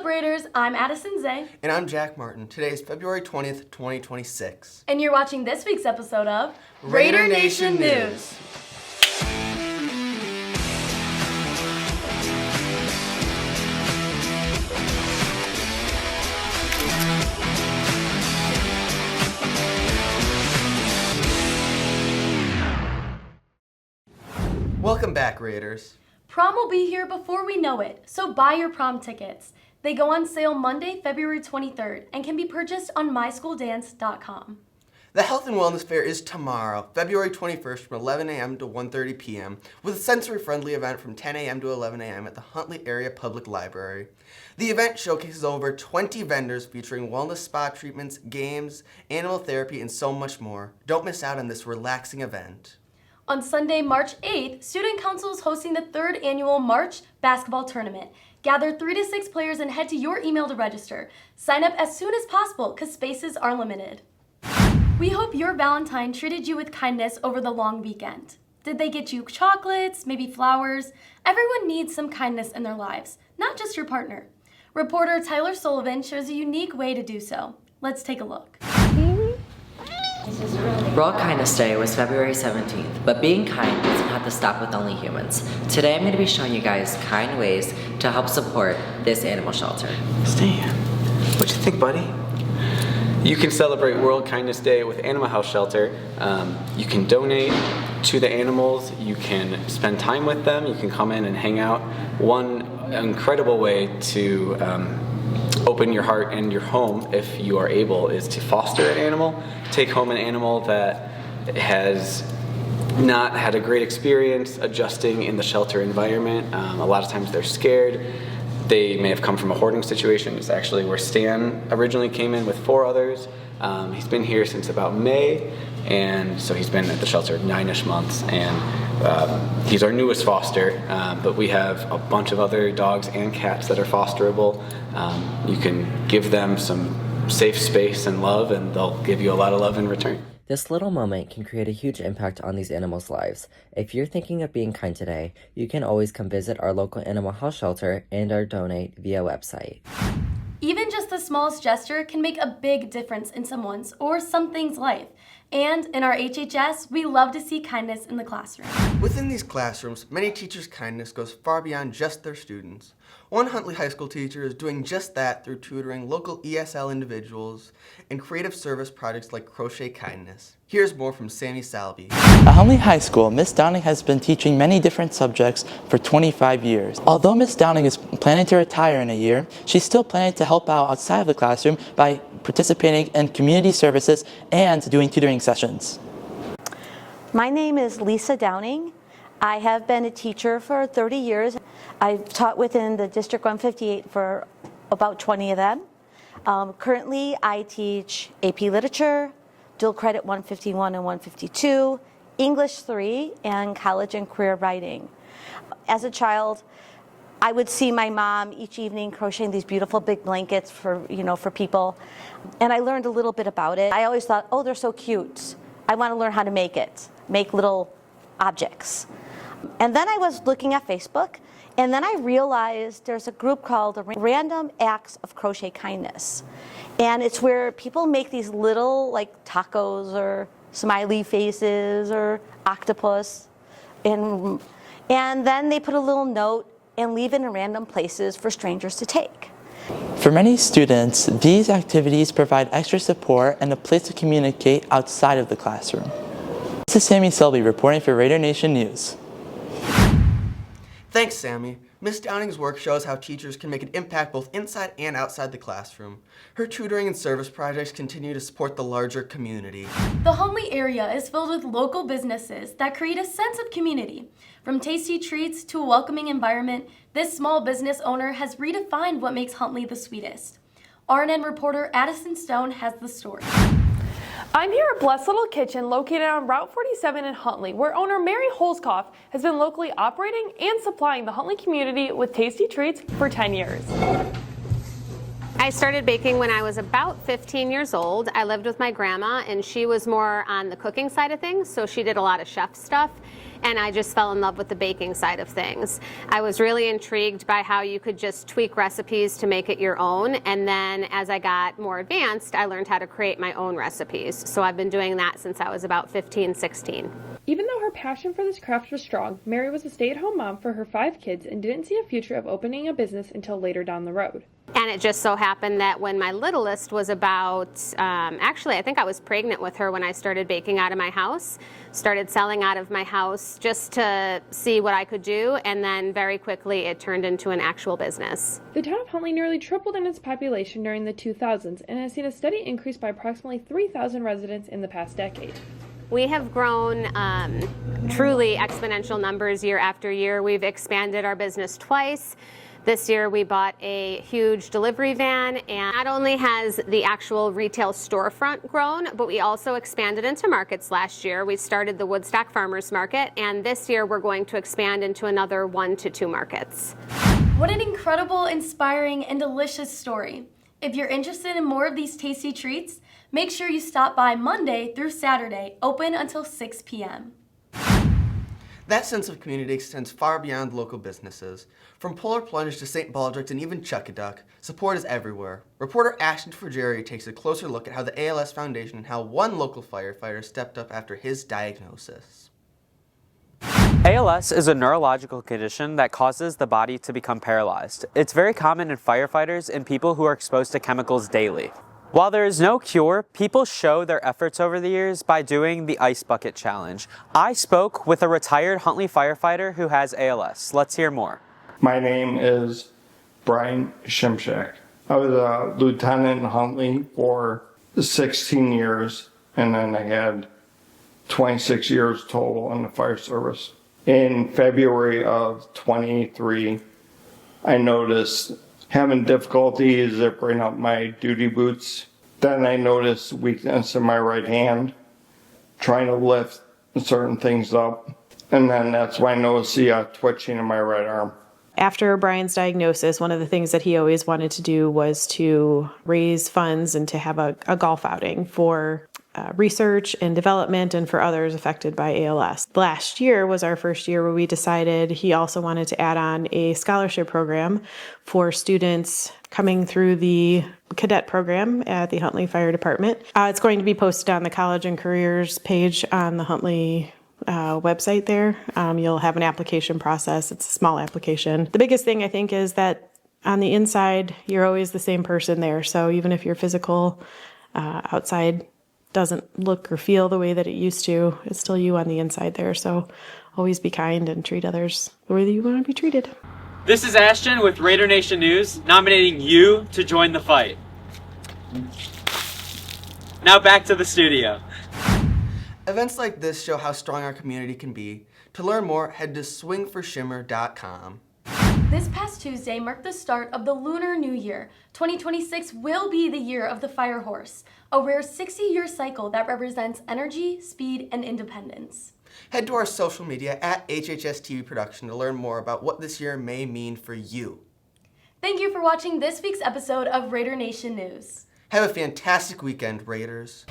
up, Raiders? I'm Addison Zay. And I'm Jack Martin. Today is February 20th, 2026. And you're watching this week's episode of Raider Nation News. Welcome back, Raiders. Prom will be here before we know it, so buy your prom tickets. They go on sale Monday, February 23rd, and can be purchased on mysschooldance.com. The Health and Wellness Fair is tomorrow, February 21st from 11 a.m. to 1:30 p.m. with a sensory-friendly event from 10 a.m. to 11 a.m. at the Huntley Area Public Library. The event showcases over 20 vendors featuring wellness spa treatments, games, animal therapy, and so much more. Don't miss out on this relaxing event. On Sunday, March 8th, Student Council is hosting the 3rd annual March basketball tournament. Gather 3 to 6 players and head to your email to register. Sign up as soon as possible because spaces are limited. We hope your Valentine treated you with kindness over the long weekend. Did they get you chocolates, maybe flowers? Everyone needs some kindness in their lives, not just your partner. Reporter Tyler Sullivan shows a unique way to do so. Let's take a look. World Kindness Day was February 17th, but being kind doesn't have to stop with only humans. Today I'm going to be showing you guys kind ways to help support this animal shelter. Stan, what you think, buddy? You can celebrate World Kindness Day with Animal House Shelter. You can donate to the animals, you can spend time with them, you can come in and hang out. One incredible way to open your heart and your home, if you are able, is to foster an animal. Take home an animal that has not had a great experience adjusting in the shelter environment. A lot of times they're scared. They may have come from a hoarding situation. It's actually where Stan originally came in with 4 others. He's been here since about May, and so he's been at the shelter 9-ish months, and he's our newest foster, but we have a bunch of other dogs and cats that are fosterable. You can give them some safe space and love, and they'll give you a lot of love in return. This little moment can create a huge impact on these animals' lives. If you're thinking of being kind today, you can always come visit our local animal house shelter and or donate via website. Even just the smallest gesture can make a big difference in someone's or something's life. And in our HHS, we love to see kindness in the classroom. Within these classrooms, many teachers' kindness goes far beyond just their students. One Huntley High School teacher is doing just that through tutoring local ESL individuals and creative service projects like Crochet Kindness. Here's more from Sammy Salbi. At Huntley High School, Miss Downing has been teaching many different subjects for 25 years. Although Miss Downing is planning to retire in a year, she's still planning to help out outside of the classroom by participating in community services and doing tutoring sessions. My name is Lisa Downing. I have been a teacher for 30 years. I've taught within the District 158 for about 20 of them. Currently, I teach AP Literature, Dual Credit 151 and 152, English 3, and College and Career Writing. As a child, I would see my mom each evening crocheting these beautiful big blankets for people, and I learned a little bit about it. I always thought, oh, they're so cute. I want to learn how to make little objects. And then I was looking at Facebook, and then I realized there's a group called Random Acts of Crochet Kindness. And it's where people make these little like tacos or smiley faces or octopus, and then they put a little note and leave it in random places for strangers to take. For many students, these activities provide extra support and a place to communicate outside of the classroom. This is Sammy Salbi reporting for Raider Nation News. Thanks, Sammy. Miss Downing's work shows how teachers can make an impact both inside and outside the classroom. Her tutoring and service projects continue to support the larger community. The Huntley area is filled with local businesses that create a sense of community. From tasty treats to a welcoming environment, this small business owner has redefined what makes Huntley the sweetest. RNN reporter Addison Stone has the story. I'm here at Blessed Little Kitchen located on Route 47 in Huntley, where owner Mary Holzkoff has been locally operating and supplying the Huntley community with tasty treats for 10 years. I started baking when I was about 15 years old. I lived with my grandma, and she was more on the cooking side of things, so she did a lot of chef stuff, and I just fell in love with the baking side of things. I was really intrigued by how you could just tweak recipes to make it your own, and then as I got more advanced, I learned how to create my own recipes. So I've been doing that since I was about 15, 16. Even though her passion for this craft was strong, Mary was a stay-at-home mom for her 5 kids and didn't see a future of opening a business until later down the road. And it just so happened that when my littlest was about, actually I think I was pregnant with her when I started baking out of my house, started selling out of my house just to see what I could do, and then very quickly it turned into an actual business. The town of Huntley nearly tripled in its population during the 2000s and has seen a steady increase by approximately 3,000 residents in the past decade. We have grown truly exponential numbers year after year. We've expanded our business twice. This year we bought a huge delivery van, and not only has the actual retail storefront grown, but we also expanded into markets last year. We started the Woodstock Farmers Market, and this year we're going to expand into another 1 to 2 markets. What an incredible, inspiring, and delicious story. If you're interested in more of these tasty treats, make sure you stop by Monday through Saturday, open until 6 p.m. That sense of community extends far beyond local businesses. From Polar Plunge to St. Baldrick's and even Chuckaduck, support is everywhere. Reporter Ashton Friggieri takes a closer look at how the ALS Foundation and how one local firefighter stepped up after his diagnosis. ALS is a neurological condition that causes the body to become paralyzed. It's very common in firefighters and people who are exposed to chemicals daily. While there is no cure, people show their efforts over the years by doing the Ice Bucket Challenge. I spoke with a retired Huntley firefighter who has ALS. Let's hear more. My name is Brian Shimshak. I was a lieutenant in Huntley for 16 years, and then I had 26 years total in the fire service. In February of 23, I noticed having difficulty zipping up my duty boots. Then I noticed weakness in my right hand, trying to lift certain things up. And then that's when I noticed the twitching in my right arm. After Brian's diagnosis, one of the things that he always wanted to do was to raise funds and to have a golf outing for research and development and for others affected by ALS. Last year was our first year where we decided he also wanted to add on a scholarship program for students coming through the cadet program at the Huntley Fire Department. It's going to be posted on the College and Careers page on the Huntley website there. You'll have an application process. It's a small application. The biggest thing I think is that on the inside, you're always the same person there. So even if your physical outside doesn't look or feel the way that it used to, it's still you on the inside there. So always be kind and treat others the way that you want to be treated. This is Ashton with Raider Nation News, nominating you to join the fight. Now back to the studio. Events like this show how strong our community can be. To learn more, head to swingforshimmer.com. This past Tuesday marked the start of the Lunar New Year. 2026 will be the year of the Fire Horse, a rare 60-year cycle that represents energy, speed, and independence. Head to our social media at HHS Production to learn more about what this year may mean for you. Thank you for watching this week's episode of Raider Nation News. Have a fantastic weekend, Raiders.